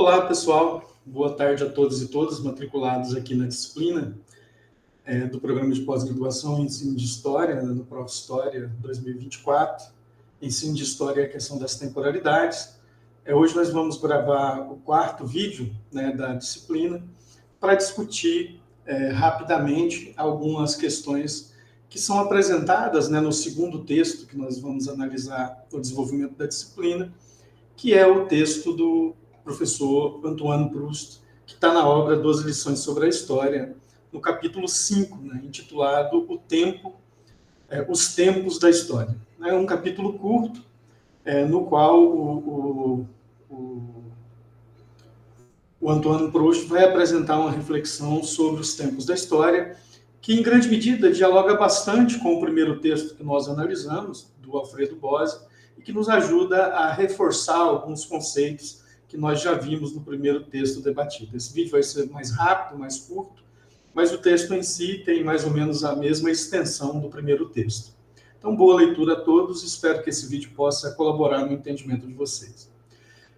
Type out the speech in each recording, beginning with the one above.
Olá, pessoal. Boa tarde a todos e todas matriculados aqui na disciplina do Programa de Pós-Graduação em Ensino de História, no Prof. História 2024. Ensino de História é a questão das temporalidades. Hoje nós vamos gravar o quarto vídeo da disciplina para discutir rapidamente algumas questões que são apresentadas no segundo texto que nós vamos analisar o desenvolvimento da disciplina, que é o texto do professor Antoine Proust, que está na obra 12 lições sobre a história, no capítulo 5, intitulado Os Tempos da História. É um capítulo curto, no qual o Antoine Proust vai apresentar uma reflexão sobre os tempos da história, que em grande medida dialoga bastante com o primeiro texto que nós analisamos, do Alfredo Bose, e que nos ajuda a reforçar alguns conceitos que nós já vimos no primeiro texto debatido. Esse vídeo vai ser mais rápido, mais curto, mas o texto em si tem mais ou menos a mesma extensão do primeiro texto. Então, boa leitura a todos, espero que esse vídeo possa colaborar no entendimento de vocês.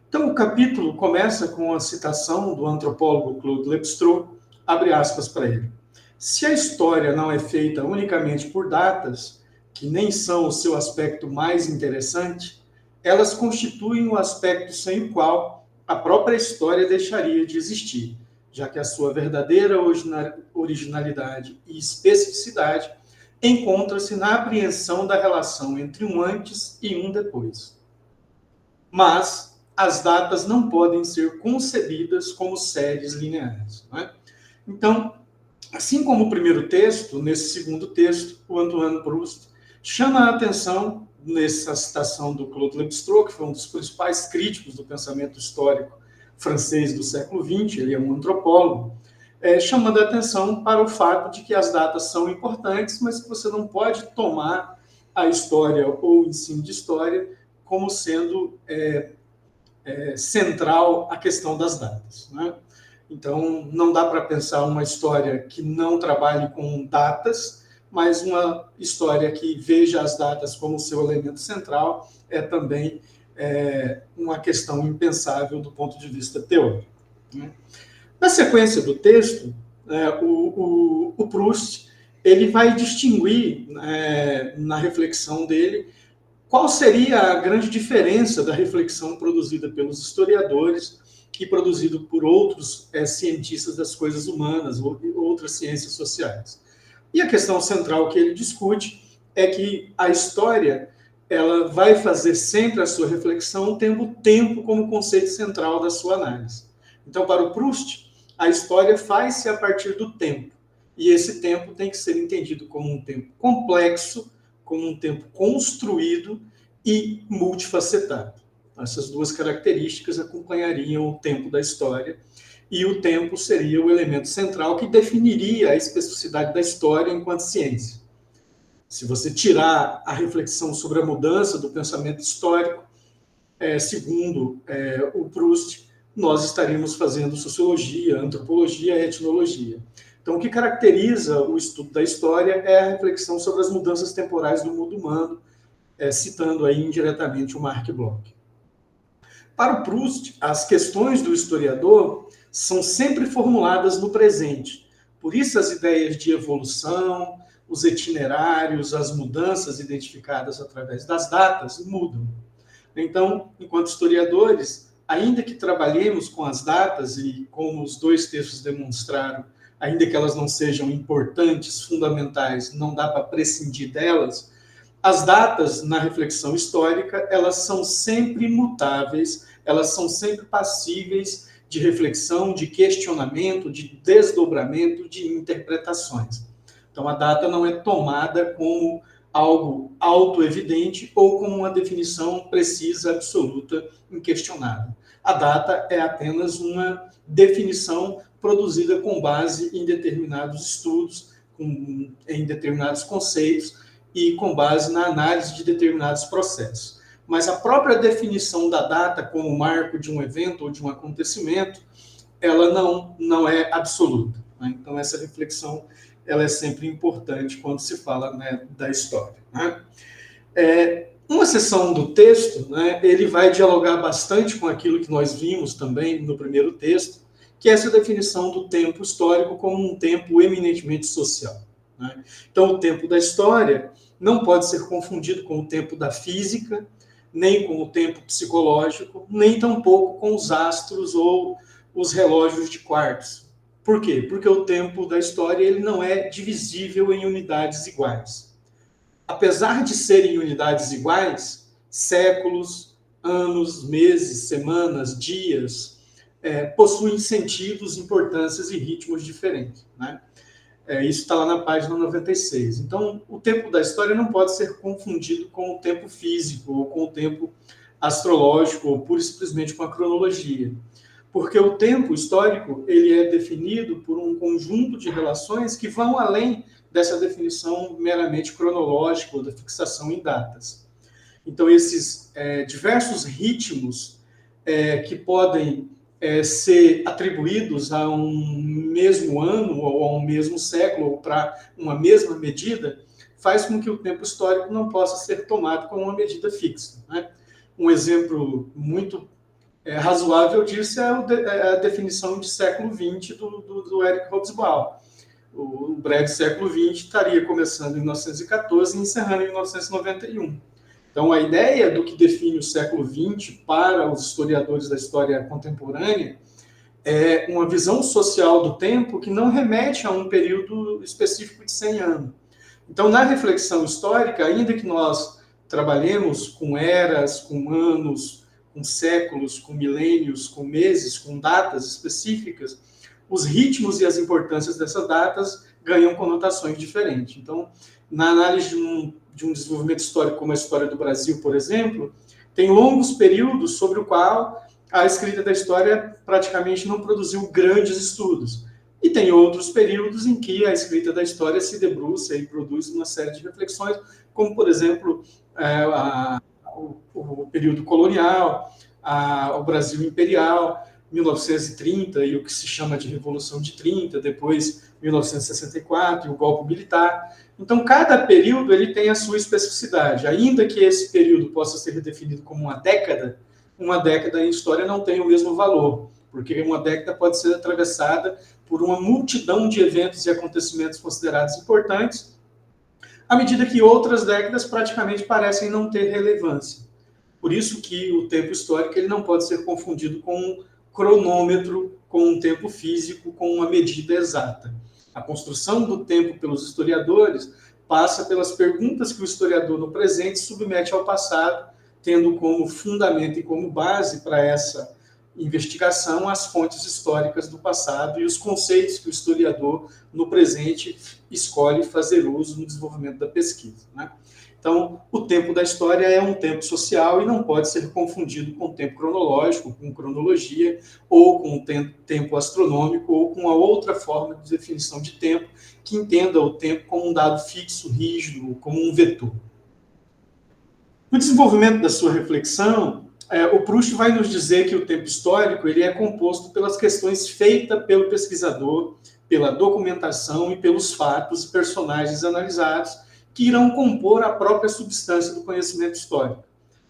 Então, o capítulo começa com a citação do antropólogo Claude Lévi-Strauss, abre aspas para ele. Se a história não é feita unicamente por datas, que nem são o seu aspecto mais interessante, elas constituem o aspecto sem o qual a própria história deixaria de existir, já que a sua verdadeira originalidade e especificidade encontra-se na apreensão da relação entre um antes e um depois. Mas as datas não podem ser concebidas como séries lineares. Não é? Então, assim como o primeiro texto, nesse segundo texto, o Antoine Proust chama a atenção, nessa citação do Claude Lévi-Strauss, que foi um dos principais críticos do pensamento histórico francês do século XX, ele é um antropólogo, chamando a atenção para o fato de que as datas são importantes, mas que você não pode tomar a história ou o ensino de história como sendo central a questão das datas. Né? Então, não dá para pensar uma história que não trabalhe com datas, mas uma história que veja as datas como seu elemento central é também uma questão impensável do ponto de vista teórico. Né? Na sequência do texto, o Proust ele vai distinguir na reflexão dele qual seria a grande diferença da reflexão produzida pelos historiadores e produzido por outros cientistas das coisas humanas ou outras ciências sociais. E a questão central que ele discute é que a história ela vai fazer sempre a sua reflexão tendo o tempo como conceito central da sua análise. Então, para o Proust, a história faz-se a partir do tempo. E esse tempo tem que ser entendido como um tempo complexo, como um tempo construído e multifacetado. Essas duas características acompanhariam o tempo da história, e o tempo seria o elemento central que definiria a especificidade da história enquanto ciência. Se você tirar a reflexão sobre a mudança do pensamento histórico, segundo o Proust, nós estaríamos fazendo sociologia, antropologia e etnologia. Então, o que caracteriza o estudo da história é a reflexão sobre as mudanças temporais do mundo humano, citando aí indiretamente o Marc Bloch. Para o Proust, as questões do historiador são sempre formuladas no presente. Por isso, as ideias de evolução, os itinerários, as mudanças identificadas através das datas mudam. Então, enquanto historiadores, ainda que trabalhemos com as datas, e como os dois textos demonstraram, ainda que elas não sejam importantes, fundamentais, não dá para prescindir delas, as datas na reflexão histórica, elas são sempre mutáveis, elas são sempre passíveis de reflexão, de questionamento, de desdobramento, de interpretações. Então, a data não é tomada como algo autoevidente ou como uma definição precisa, absoluta, inquestionável. A data é apenas uma definição produzida com base em determinados estudos, em determinados conceitos e com base na análise de determinados processos. Mas a própria definição da data como marco de um evento ou de um acontecimento, ela não é absoluta. Né? Então, essa reflexão ela é sempre importante quando se fala da história. Né? Uma seção do texto, né, ele vai dialogar bastante com aquilo que nós vimos também no primeiro texto, que é essa definição do tempo histórico como um tempo eminentemente social, né? Então, o tempo da história não pode ser confundido com o tempo da física, nem com o tempo psicológico, nem tampouco com os astros ou os relógios de quartzo. Por quê? Porque o tempo da história ele não é divisível em unidades iguais. Apesar de serem unidades iguais, séculos, anos, meses, semanas, dias, possuem sentidos, importâncias e ritmos diferentes, né? Isso está lá na página 96. Então, o tempo da história não pode ser confundido com o tempo físico, ou com o tempo astrológico, ou pura e simplesmente com a cronologia. Porque o tempo histórico ele é definido por um conjunto de relações que vão além dessa definição meramente cronológica ou da fixação em datas. Então, esses diversos ritmos que podem ser atribuídos a um mesmo ano ou a um mesmo século ou para uma mesma medida, faz com que o tempo histórico não possa ser tomado como uma medida fixa, né? Um exemplo muito razoável disso é a definição de século XX do Eric Hobsbawm. O breve século XX estaria começando em 1914 e encerrando em 1991. Então, a ideia do que define o século XX para os historiadores da história contemporânea é uma visão social do tempo que não remete a um período específico de 100 anos. Então, na reflexão histórica, ainda que nós trabalhemos com eras, com anos, com séculos, com milênios, com meses, com datas específicas, os ritmos e as importâncias dessas datas ganham conotações diferentes. Então, na análise de um desenvolvimento histórico como a história do Brasil, por exemplo, tem longos períodos sobre o qual a escrita da história praticamente não produziu grandes estudos. E tem outros períodos em que a escrita da história se debruça e produz uma série de reflexões, como, por exemplo, o período colonial, o Brasil imperial, 1930 e o que se chama de Revolução de 30, depois 1964 e o golpe militar. Então, cada período ele tem a sua especificidade. Ainda que esse período possa ser definido como uma década em história não tem o mesmo valor, porque uma década pode ser atravessada por uma multidão de eventos e acontecimentos considerados importantes, à medida que outras décadas praticamente parecem não ter relevância. Por isso que o tempo histórico ele não pode ser confundido com um cronômetro, com um tempo físico, com uma medida exata. A construção do tempo pelos historiadores passa pelas perguntas que o historiador no presente submete ao passado, tendo como fundamento e como base para essa investigação as fontes históricas do passado e os conceitos que o historiador no presente escolhe fazer uso no desenvolvimento da pesquisa, né? Então, o tempo da história é um tempo social e não pode ser confundido com o tempo cronológico, com cronologia, ou com o tempo astronômico, ou com a outra forma de definição de tempo, que entenda o tempo como um dado fixo, rígido, como um vetor. No desenvolvimento da sua reflexão, o Proust vai nos dizer que o tempo histórico ele é composto pelas questões feitas pelo pesquisador, pela documentação e pelos fatos e personagens analisados, que irão compor a própria substância do conhecimento histórico.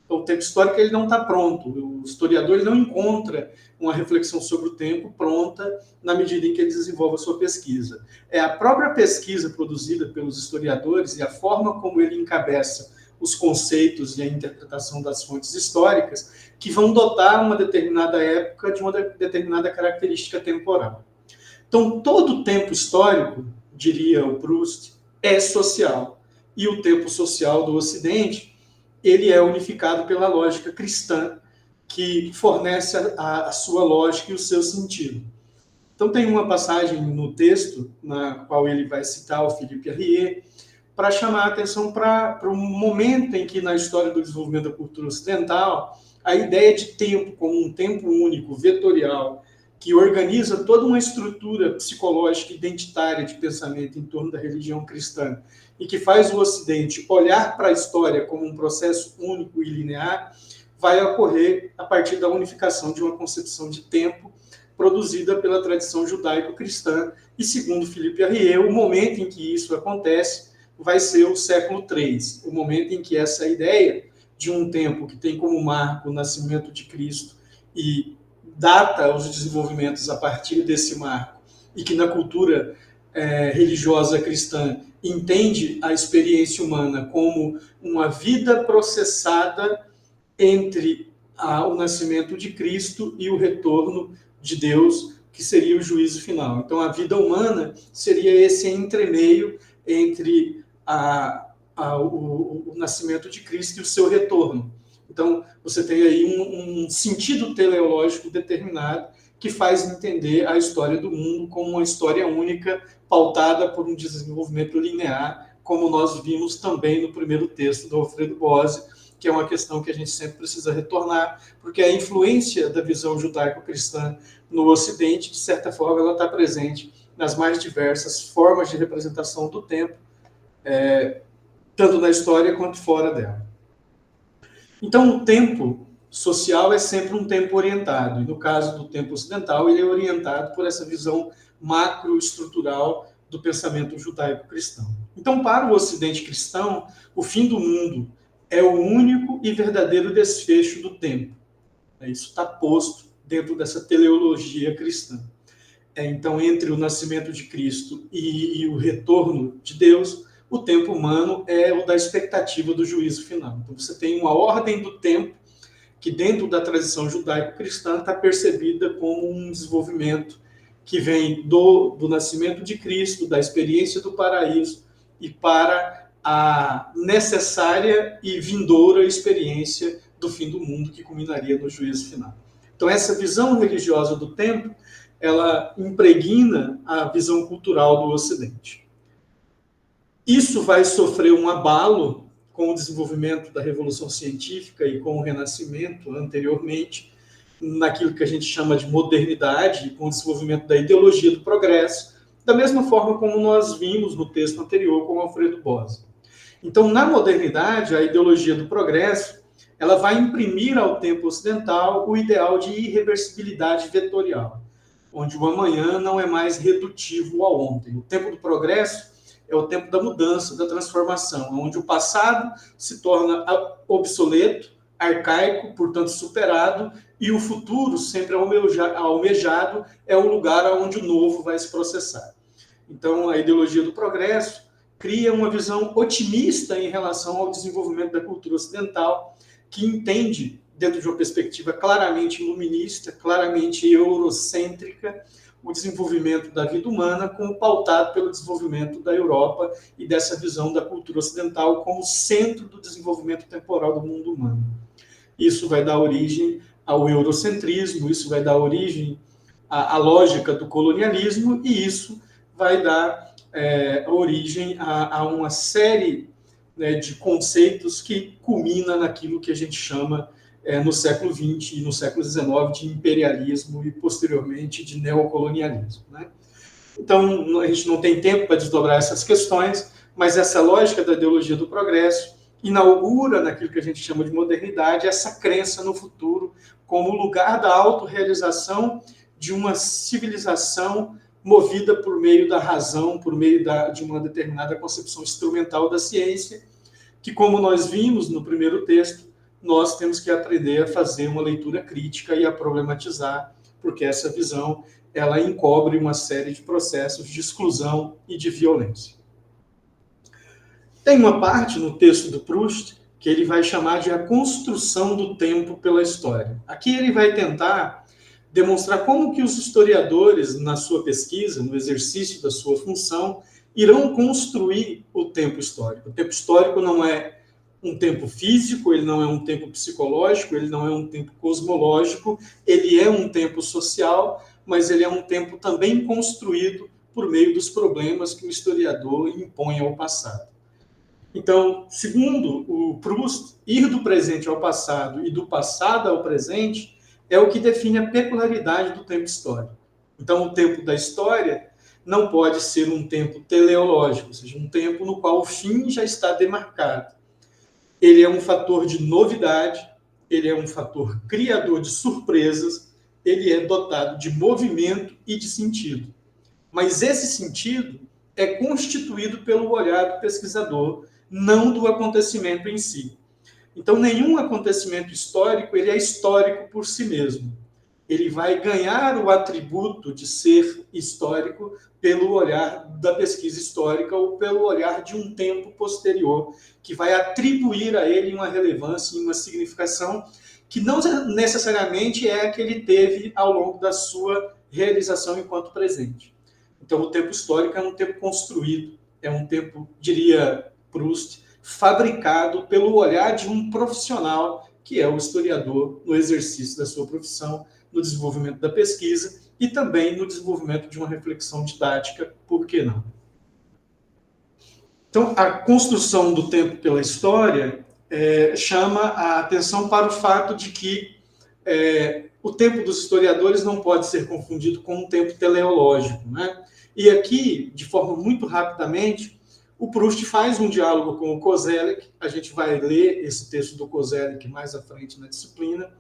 Então, o tempo histórico ele não está pronto. O historiador ele não encontra uma reflexão sobre o tempo pronta na medida em que ele desenvolve a sua pesquisa. É a própria pesquisa produzida pelos historiadores e a forma como ele encabeça os conceitos e a interpretação das fontes históricas que vão dotar uma determinada época de uma determinada característica temporal. Então, todo o tempo histórico, diria o Proust, é social. E o tempo social do Ocidente, ele é unificado pela lógica cristã, que fornece a sua lógica e o seu sentido. Então, tem uma passagem no texto, na qual ele vai citar o Philippe Arrier, para chamar a atenção para um momento em que, na história do desenvolvimento da cultura ocidental, a ideia de tempo como um tempo único, vetorial, que organiza toda uma estrutura psicológica identitária de pensamento em torno da religião cristã e que faz o Ocidente olhar para a história como um processo único e linear, vai ocorrer a partir da unificação de uma concepção de tempo produzida pela tradição judaico-cristã. E, segundo Philippe Arrier, o momento em que isso acontece vai ser o século III, o momento em que essa ideia de um tempo que tem como marco o nascimento de Cristo e data os desenvolvimentos a partir desse marco, e que na cultura religiosa cristã entende a experiência humana como uma vida processada entre o nascimento de Cristo e o retorno de Deus, que seria o juízo final. Então, a vida humana seria esse entremeio entre o nascimento de Cristo e o seu retorno. Então, você tem aí um sentido teleológico determinado que faz entender a história do mundo como uma história única, pautada por um desenvolvimento linear, como nós vimos também no primeiro texto do Alfredo Bose, que é uma questão que a gente sempre precisa retornar, porque a influência da visão judaico-cristã no Ocidente, de certa forma, ela está presente nas mais diversas formas de representação do tempo, tanto na história quanto fora dela. Então, o tempo social é sempre um tempo orientado, e no caso do tempo ocidental, ele é orientado por essa visão macroestrutural do pensamento judaico-cristão. Então, para o Ocidente cristão, o fim do mundo é o único e verdadeiro desfecho do tempo. Isso está posto dentro dessa teleologia cristã. Então, entre o nascimento de Cristo e o retorno de Deus, o tempo humano é o da expectativa do juízo final. Então, você tem uma ordem do tempo que, dentro da tradição judaico-cristã, está percebida como um desenvolvimento que vem do nascimento de Cristo, da experiência do paraíso, e para a necessária e vindoura experiência do fim do mundo, que culminaria no juízo final. Então, essa visão religiosa do tempo, ela impregna a visão cultural do Ocidente. Isso vai sofrer um abalo com o desenvolvimento da Revolução Científica e com o Renascimento anteriormente, naquilo que a gente chama de modernidade, com o desenvolvimento da ideologia do progresso, da mesma forma como nós vimos no texto anterior com Alfredo Bose. Então, na modernidade, a ideologia do progresso, ela vai imprimir ao tempo ocidental o ideal de irreversibilidade vetorial, onde o amanhã não é mais redutivo ao ontem. O tempo do progresso é o tempo da mudança, da transformação, onde o passado se torna obsoleto, arcaico, portanto superado, e o futuro, sempre almejado, é o lugar onde o novo vai se processar. Então, a ideologia do progresso cria uma visão otimista em relação ao desenvolvimento da cultura ocidental, que entende, dentro de uma perspectiva claramente iluminista, claramente eurocêntrica, o desenvolvimento da vida humana como pautado pelo desenvolvimento da Europa e dessa visão da cultura ocidental como centro do desenvolvimento temporal do mundo humano. Isso vai dar origem ao eurocentrismo, isso vai dar origem à lógica do colonialismo, e isso vai dar origem a uma série de conceitos que culmina naquilo que a gente chama no século XX e no século XIX de imperialismo e, posteriormente, de neocolonialismo. Então, a gente não tem tempo para desdobrar essas questões, mas essa lógica da ideologia do progresso inaugura, naquilo que a gente chama de modernidade, essa crença no futuro como lugar da autorrealização de uma civilização movida por meio da razão, por meio de uma determinada concepção instrumental da ciência, que, como nós vimos no primeiro texto, nós temos que aprender a fazer uma leitura crítica e a problematizar, porque essa visão ela encobre uma série de processos de exclusão e de violência. Tem uma parte no texto do Proust que ele vai chamar de a construção do tempo pela história. Aqui ele vai tentar demonstrar como que os historiadores, na sua pesquisa, no exercício da sua função, irão construir o tempo histórico. O tempo histórico não é um tempo físico, ele não é um tempo psicológico, ele não é um tempo cosmológico, ele é um tempo social, mas ele é um tempo também construído por meio dos problemas que o historiador impõe ao passado. Então, segundo o Proust, ir do presente ao passado e do passado ao presente é o que define a peculiaridade do tempo histórico. Então, o tempo da história não pode ser um tempo teleológico, ou seja, um tempo no qual o fim já está demarcado. Ele é um fator de novidade, ele é um fator criador de surpresas, ele é dotado de movimento e de sentido. Mas esse sentido é constituído pelo olhar do pesquisador, não do acontecimento em si. Então, nenhum acontecimento histórico ele é histórico por si mesmo. Ele vai ganhar o atributo de ser histórico pelo olhar da pesquisa histórica ou pelo olhar de um tempo posterior, que vai atribuir a ele uma relevância e uma significação que não necessariamente é a que ele teve ao longo da sua realização enquanto presente. Então, o tempo histórico é um tempo construído, é um tempo, diria Proust, fabricado pelo olhar de um profissional, que é o historiador, no exercício da sua profissão, no desenvolvimento da pesquisa e também no desenvolvimento de uma reflexão didática, por que não? Então, a construção do tempo pela história chama a atenção para o fato de que o tempo dos historiadores não pode ser confundido com um tempo teleológico, né? E aqui, de forma muito rapidamente, o Proust faz um diálogo com o Koselleck, a gente vai ler esse texto do Koselleck mais à frente na disciplina,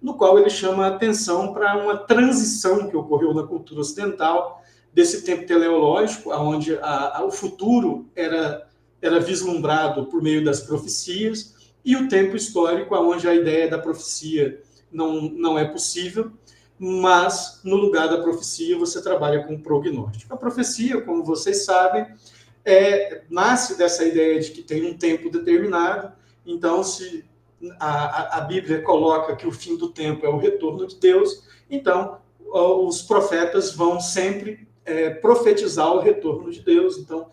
no qual ele chama a atenção para uma transição que ocorreu na cultura ocidental, desse tempo teleológico, onde o futuro era vislumbrado por meio das profecias, e o tempo histórico, onde a ideia da profecia não é possível, mas no lugar da profecia você trabalha com o prognóstico. A profecia, como vocês sabem, nasce dessa ideia de que tem um tempo determinado, então se a Bíblia coloca que o fim do tempo é o retorno de Deus, então os profetas vão sempre profetizar o retorno de Deus. Então,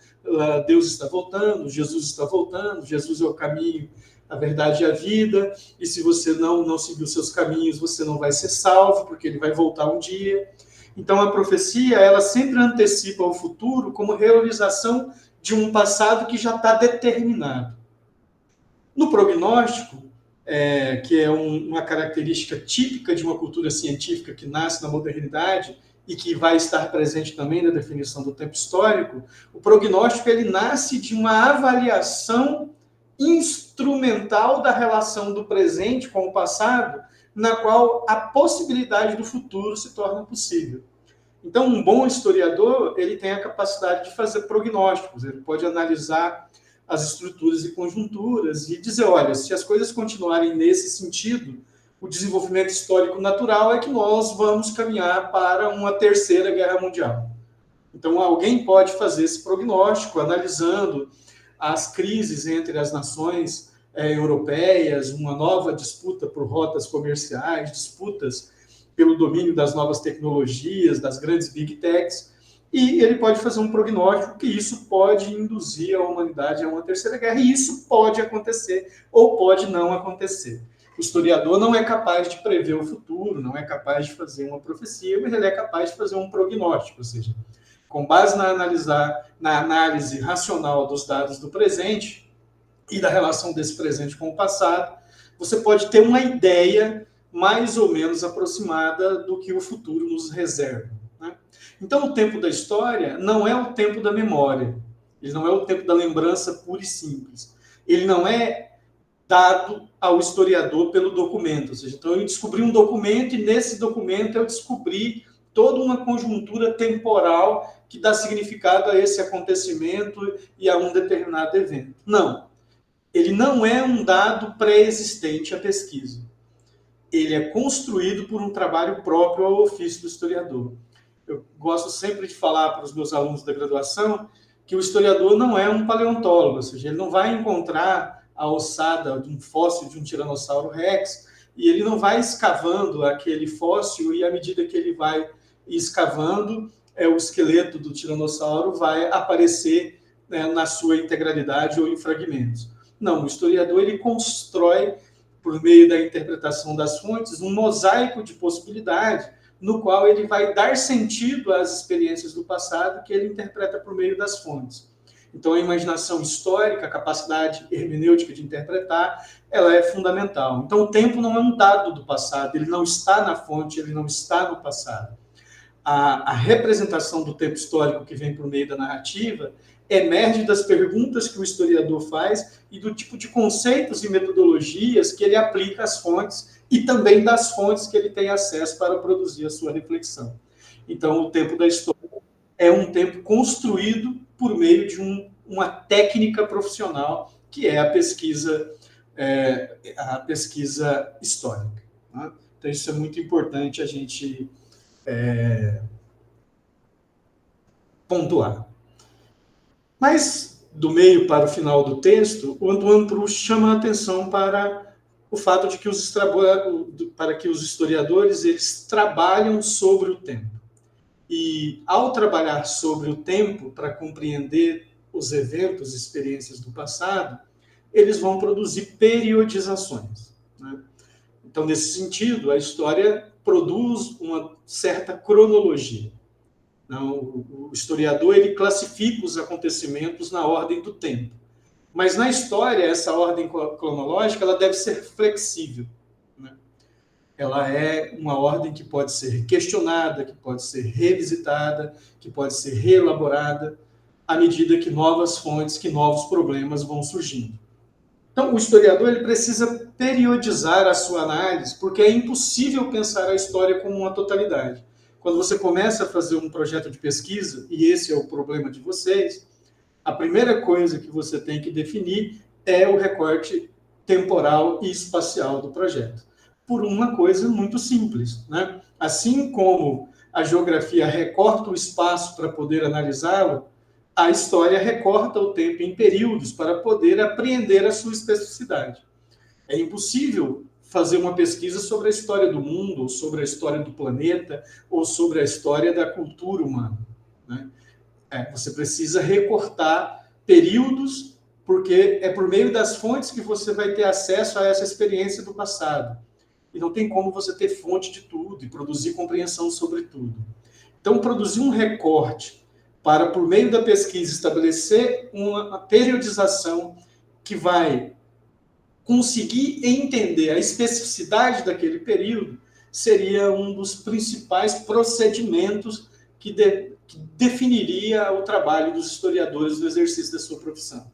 Deus está voltando, Jesus é o caminho, a verdade e a vida, e se você não seguir os seus caminhos, você não vai ser salvo, porque ele vai voltar um dia. Então, a profecia, ela sempre antecipa o futuro como realização de um passado que já está determinado. No prognóstico, que é uma característica típica de uma cultura científica que nasce na modernidade e que vai estar presente também na definição do tempo histórico, o prognóstico ele nasce de uma avaliação instrumental da relação do presente com o passado, na qual a possibilidade do futuro se torna possível. Então, um bom historiador ele tem a capacidade de fazer prognósticos, ele pode analisar as estruturas e conjunturas e dizer, olha, se as coisas continuarem nesse sentido, o desenvolvimento histórico natural é que nós vamos caminhar para uma terceira guerra mundial. Então, alguém pode fazer esse prognóstico analisando as crises entre as nações europeias, uma nova disputa por rotas comerciais, disputas pelo domínio das novas tecnologias, das grandes big techs, e ele pode fazer um prognóstico que isso pode induzir a humanidade a uma terceira guerra, e isso pode acontecer ou pode não acontecer. O historiador não é capaz de prever o futuro, não é capaz de fazer uma profecia, mas ele é capaz de fazer um prognóstico, ou seja, com base na análise racional dos dados do presente e da relação desse presente com o passado, você pode ter uma ideia mais ou menos aproximada do que o futuro nos reserva, né? Então, o tempo da história não é o tempo da memória, ele não é o tempo da lembrança pura e simples. Ele não é dado ao historiador pelo documento, ou seja, então eu descobri um documento e nesse documento eu descobri toda uma conjuntura temporal que dá significado a esse acontecimento e a um determinado evento. Não. Ele não é um dado pré-existente à pesquisa. Ele é construído por um trabalho próprio ao ofício do historiador. Eu gosto sempre de falar para os meus alunos da graduação que o historiador não é um paleontólogo, ou seja, ele não vai encontrar a ossada de um fóssil de um tiranossauro rex e ele não vai escavando aquele fóssil e à medida que ele vai escavando, o esqueleto do tiranossauro vai aparecer, né, na sua integralidade ou em fragmentos. Não, o historiador ele constrói, por meio da interpretação das fontes, um mosaico de possibilidade, no qual ele vai dar sentido às experiências do passado que ele interpreta por meio das fontes. Então, a imaginação histórica, a capacidade hermenêutica de interpretar, ela é fundamental. Então, o tempo não é um dado do passado, ele não está na fonte, ele não está no passado. A representação do tempo histórico que vem por meio da narrativa emerge das perguntas que o historiador faz e do tipo de conceitos e metodologias que ele aplica às fontes e também das fontes que ele tem acesso para produzir a sua reflexão. Então, o tempo da história é um tempo construído por meio de uma técnica profissional, que é a pesquisa a pesquisa histórica. Né? Então, isso é muito importante a gente pontuar. Mas, do meio para o final do texto, o Antoine Proust chama a atenção para o fato de que os historiadores eles trabalham sobre o tempo. E, ao trabalhar sobre o tempo para compreender os eventos, experiências do passado, eles vão produzir periodizações. Né? Então, nesse sentido, a história produz uma certa cronologia. O historiador ele classifica os acontecimentos na ordem do tempo. Mas na história, essa ordem cronológica ela deve ser flexível. Né? Ela é uma ordem que pode ser questionada, que pode ser revisitada, que pode ser reelaborada, à medida que novas fontes, que novos problemas vão surgindo. Então, o historiador ele precisa periodizar a sua análise, porque é impossível pensar a história como uma totalidade. Quando você começa a fazer um projeto de pesquisa, e esse é o problema de vocês, a primeira coisa que você tem que definir é o recorte temporal e espacial do projeto. Por uma coisa muito simples, né? Assim como a geografia recorta o espaço para poder analisá-lo, a história recorta o tempo em períodos para poder apreender a sua especificidade. É impossível fazer uma pesquisa sobre a história do mundo, ou sobre a história do planeta, ou sobre a história da cultura humana. Né? Você precisa recortar períodos, porque é por meio das fontes que você vai ter acesso a essa experiência do passado. E não tem como você ter fonte de tudo e produzir compreensão sobre tudo. Então, produzir um recorte para, por meio da pesquisa, estabelecer uma periodização que vai conseguir entender a especificidade daquele período, seria um dos principais procedimentos que definiria o trabalho dos historiadores no exercício da sua profissão.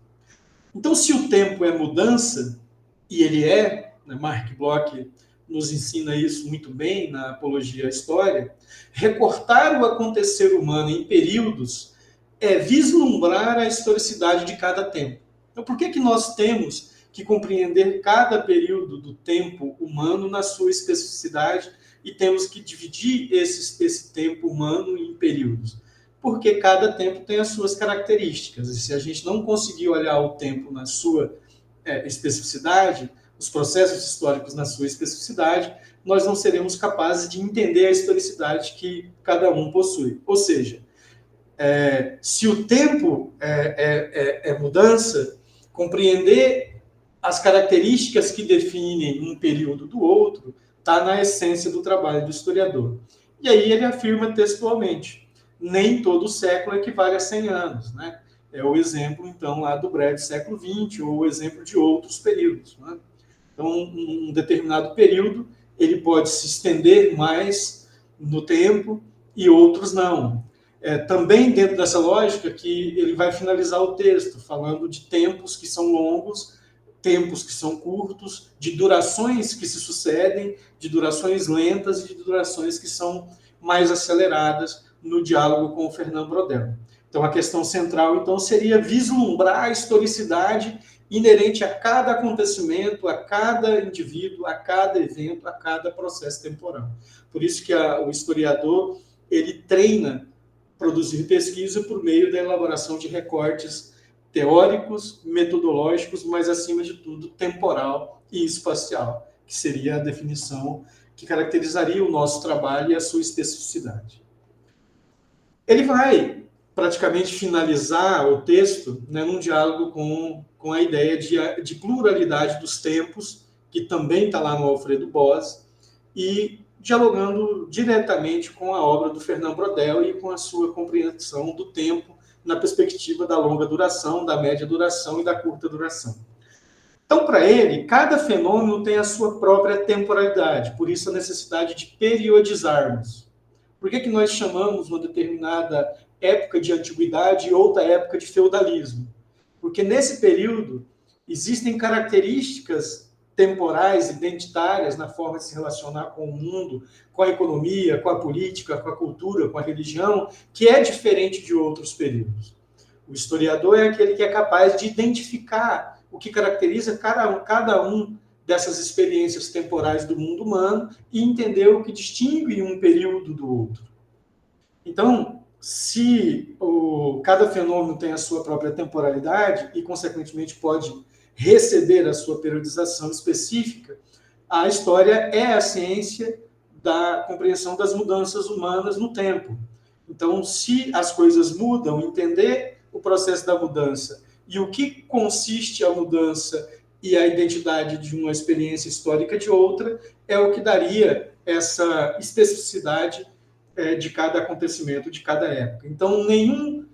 Então, se o tempo é mudança, e ele é, né, Mark Bloch nos ensina isso muito bem na Apologia à História, recortar o acontecer humano em períodos é vislumbrar a historicidade de cada tempo. Então, por que nós temos que compreender cada período do tempo humano na sua especificidade e temos que dividir esse tempo humano em períodos? Porque cada tempo tem as suas características. E se a gente não conseguir olhar o tempo na sua especificidade, os processos históricos na sua especificidade, nós não seremos capazes de entender a historicidade que cada um possui. Ou seja, se o tempo é mudança, compreender as características que definem um período do outro está na essência do trabalho do historiador. E aí ele afirma textualmente, nem todo século equivale a 100 anos. Né? É o exemplo, então, lá do breve século XX, ou o exemplo de outros períodos. Né? Então, um determinado período, ele pode se estender mais no tempo e outros não. Também dentro dessa lógica que ele vai finalizar o texto, falando de tempos que são longos, tempos que são curtos, de durações que se sucedem, de durações lentas e de durações que são mais aceleradas no diálogo com o Fernand Braudel. Então, a questão central, então, seria vislumbrar a historicidade inerente a cada acontecimento, a cada indivíduo, a cada evento, a cada processo temporal. Por isso que o historiador, ele treina produzir pesquisa por meio da elaboração de recortes teóricos, metodológicos, mas, acima de tudo, temporal e espacial, que seria a definição que caracterizaria o nosso trabalho e a sua especificidade. Ele vai praticamente finalizar o texto, né, num diálogo com a ideia de pluralidade dos tempos, que também está lá no Alfredo Bose, e dialogando diretamente com a obra do Fernand Braudel e com a sua compreensão do tempo na perspectiva da longa duração, da média duração e da curta duração. Então, para ele, cada fenômeno tem a sua própria temporalidade, por isso a necessidade de periodizarmos. Por que nós chamamos uma determinada época de antiguidade e outra época de feudalismo? Porque nesse período existem características temporais, identitárias, na forma de se relacionar com o mundo, com a economia, com a política, com a cultura, com a religião, que é diferente de outros períodos. O historiador é aquele que é capaz de identificar o que caracteriza cada um dessas experiências temporais do mundo humano e entender o que distingue um período do outro. Então, se cada fenômeno tem a sua própria temporalidade e, consequentemente, pode receber a sua periodização específica, a história é a ciência da compreensão das mudanças humanas no tempo. Então, se as coisas mudam, entender o processo da mudança e o que consiste a mudança e a identidade de uma experiência histórica de outra, é o que daria essa especificidade de cada acontecimento, de cada época. Então, nenhum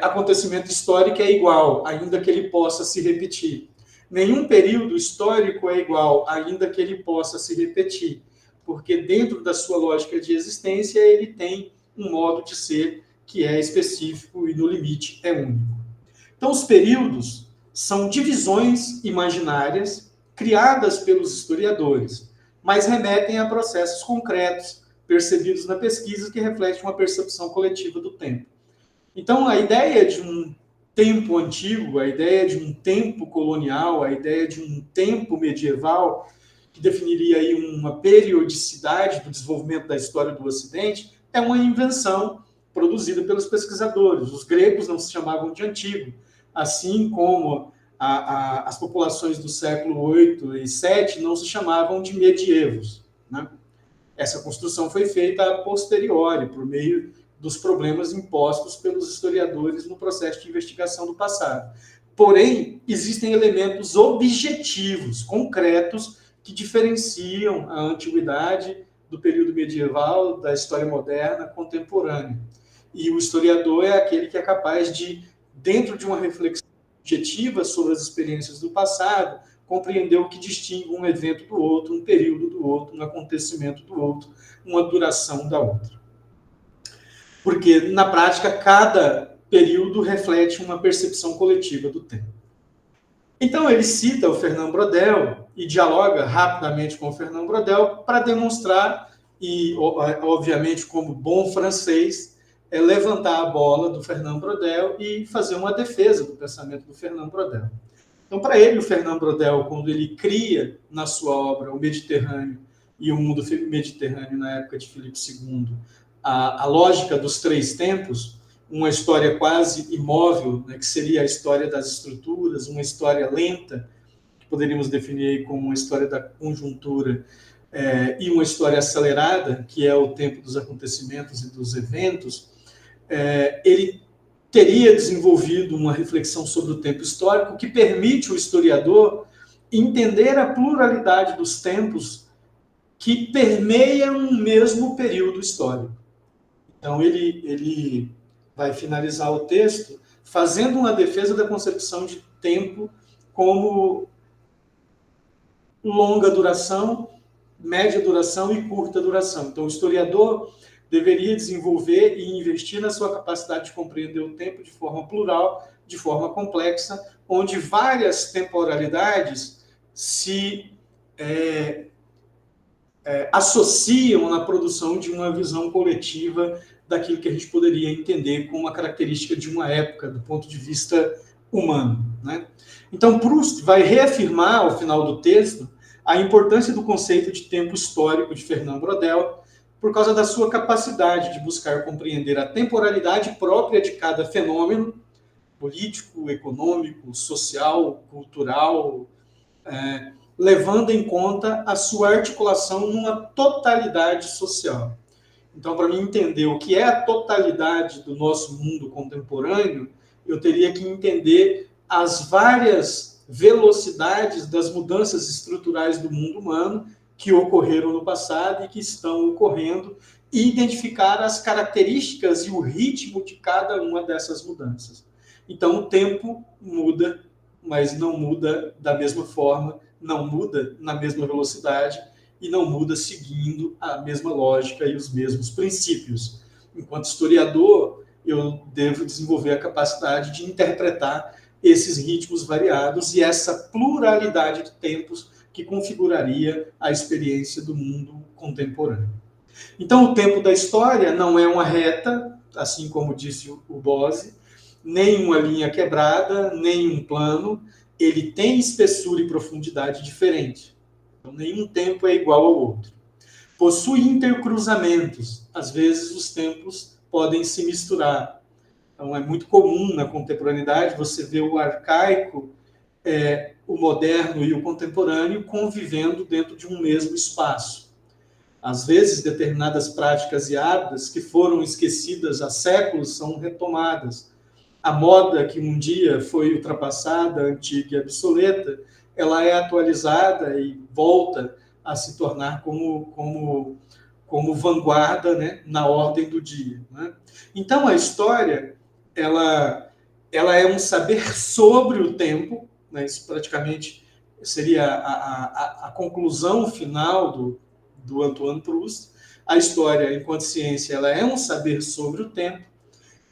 acontecimento histórico é igual, ainda que ele possa se repetir. Nenhum período histórico é igual, ainda que ele possa se repetir, porque dentro da sua lógica de existência, ele tem um modo de ser que é específico e, no limite, é único. Então, os períodos são divisões imaginárias criadas pelos historiadores, mas remetem a processos concretos, percebidos na pesquisa, que refletem uma percepção coletiva do tempo. Então, a ideia de um tempo antigo, a ideia de um tempo colonial, a ideia de um tempo medieval, que definiria aí uma periodicidade do desenvolvimento da história do Ocidente, é uma invenção produzida pelos pesquisadores. Os gregos não se chamavam de antigo, assim como as populações do século VIII e VII não se chamavam de medievos, né? Essa construção foi feita a posteriori, por meio dos problemas impostos pelos historiadores no processo de investigação do passado. Porém, existem elementos objetivos, concretos, que diferenciam a antiguidade do período medieval, da história moderna, contemporânea. E o historiador é aquele que é capaz de, dentro de uma reflexão objetiva sobre as experiências do passado, compreender o que distingue um evento do outro, um período do outro, um acontecimento do outro, uma duração da outra. Porque, na prática, cada período reflete uma percepção coletiva do tempo. Então, ele cita o Fernand Braudel e dialoga rapidamente com o Fernand Braudel para demonstrar, e, obviamente, como bom francês, levantar a bola do Fernand Braudel e fazer uma defesa do pensamento do Fernand Braudel. Então, para ele, o Fernand Braudel, quando ele cria na sua obra o Mediterrâneo e o mundo mediterrâneo na época de Filipe II, a lógica dos três tempos, uma história quase imóvel, né, que seria a história das estruturas, uma história lenta, que poderíamos definir como uma história da conjuntura, e uma história acelerada, que é o tempo dos acontecimentos e dos eventos, ele teria desenvolvido uma reflexão sobre o tempo histórico que permite ao historiador entender a pluralidade dos tempos que permeiam um mesmo período histórico. Então, ele vai finalizar o texto fazendo uma defesa da concepção de tempo como longa duração, média duração e curta duração. Então, o historiador deveria desenvolver e investir na sua capacidade de compreender o tempo de forma plural, de forma complexa, onde várias temporalidades se associam na produção de uma visão coletiva daquilo que a gente poderia entender como uma característica de uma época, do ponto de vista humano, né? Então, Proust vai reafirmar, ao final do texto, a importância do conceito de tempo histórico de Fernand Braudel, por causa da sua capacidade de buscar compreender a temporalidade própria de cada fenômeno político, econômico, social, cultural, levando em conta a sua articulação numa totalidade social. Então, para mim entender o que é a totalidade do nosso mundo contemporâneo, eu teria que entender as várias velocidades das mudanças estruturais do mundo humano que ocorreram no passado e que estão ocorrendo, e identificar as características e o ritmo de cada uma dessas mudanças. Então, o tempo muda, mas não muda da mesma forma, não muda na mesma velocidade e não muda seguindo a mesma lógica e os mesmos princípios. Enquanto historiador, eu devo desenvolver a capacidade de interpretar esses ritmos variados e essa pluralidade de tempos que configuraria a experiência do mundo contemporâneo. Então, o tempo da história não é uma reta, assim como disse o Bose, nem uma linha quebrada, nem um plano. ele tem espessura e profundidade diferente. Então, nenhum tempo é igual ao outro. Possui intercruzamentos. Às vezes, os tempos podem se misturar. Então, é muito comum na contemporaneidade você ver o arcaico, o moderno e o contemporâneo convivendo dentro de um mesmo espaço. Às vezes, determinadas práticas e hábitos que foram esquecidas há séculos são retomadas. A moda que um dia foi ultrapassada, antiga e obsoleta, ela é atualizada e volta a se tornar como vanguarda, né, na ordem do dia. Né? Então, a história ela é um saber sobre o tempo, né, isso praticamente seria a conclusão final do Antoine Proust. A história, enquanto ciência, ela é um saber sobre o tempo,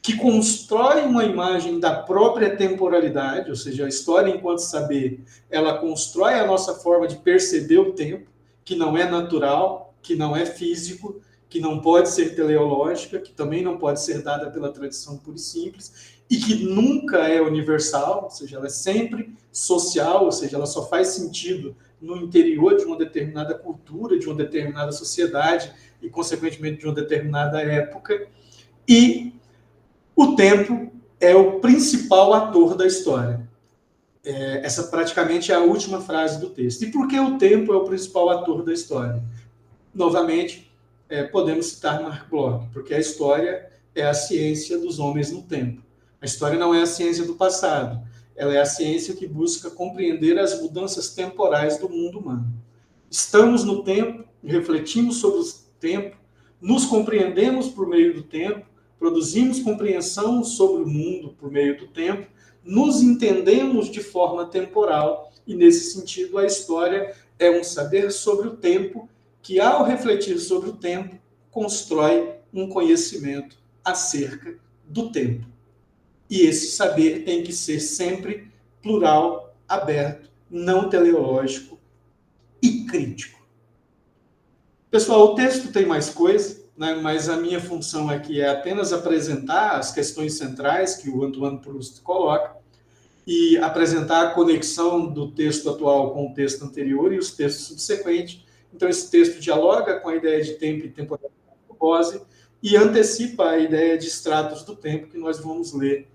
que constrói uma imagem da própria temporalidade, ou seja, a história, enquanto saber, ela constrói a nossa forma de perceber o tempo, que não é natural, que não é físico, que não pode ser teleológica, que também não pode ser dada pela tradição pura e simples, e que nunca é universal, ou seja, ela é sempre social, ou seja, ela só faz sentido no interior de uma determinada cultura, de uma determinada sociedade e, consequentemente, de uma determinada época. E o tempo é o principal ator da história. Essa praticamente é a última frase do texto. E por que o tempo é o principal ator da história? Novamente, podemos citar Marc Bloch, porque a história é a ciência dos homens no tempo. A história não é a ciência do passado, ela é a ciência que busca compreender as mudanças temporais do mundo humano. Estamos no tempo, refletimos sobre o tempo, nos compreendemos por meio do tempo, produzimos compreensão sobre o mundo por meio do tempo, nos entendemos de forma temporal e, nesse sentido, a história é um saber sobre o tempo que, ao refletir sobre o tempo, constrói um conhecimento acerca do tempo. E esse saber tem que ser sempre plural, aberto, não teleológico e crítico. Pessoal, o texto tem mais coisa, né, mas a minha função aqui é apenas apresentar as questões centrais que o Antoine Proust coloca e apresentar a conexão do texto atual com o texto anterior e os textos subsequentes. Então, esse texto dialoga com a ideia de tempo e temporalidade do Bose e antecipa a ideia de estratos do tempo que nós vamos ler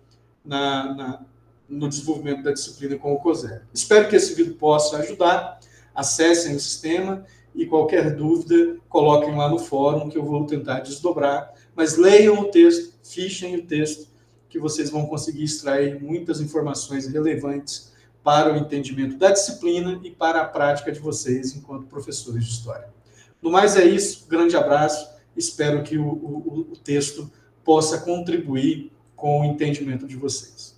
no desenvolvimento da disciplina com o COSER. Espero que esse vídeo possa ajudar. Acessem o sistema e qualquer dúvida, coloquem lá no fórum que eu vou tentar desdobrar. Mas leiam o texto, fichem o texto, que vocês vão conseguir extrair muitas informações relevantes para o entendimento da disciplina e para a prática de vocês enquanto professores de história. No mais é isso, grande abraço, espero que o texto possa contribuir com o entendimento de vocês.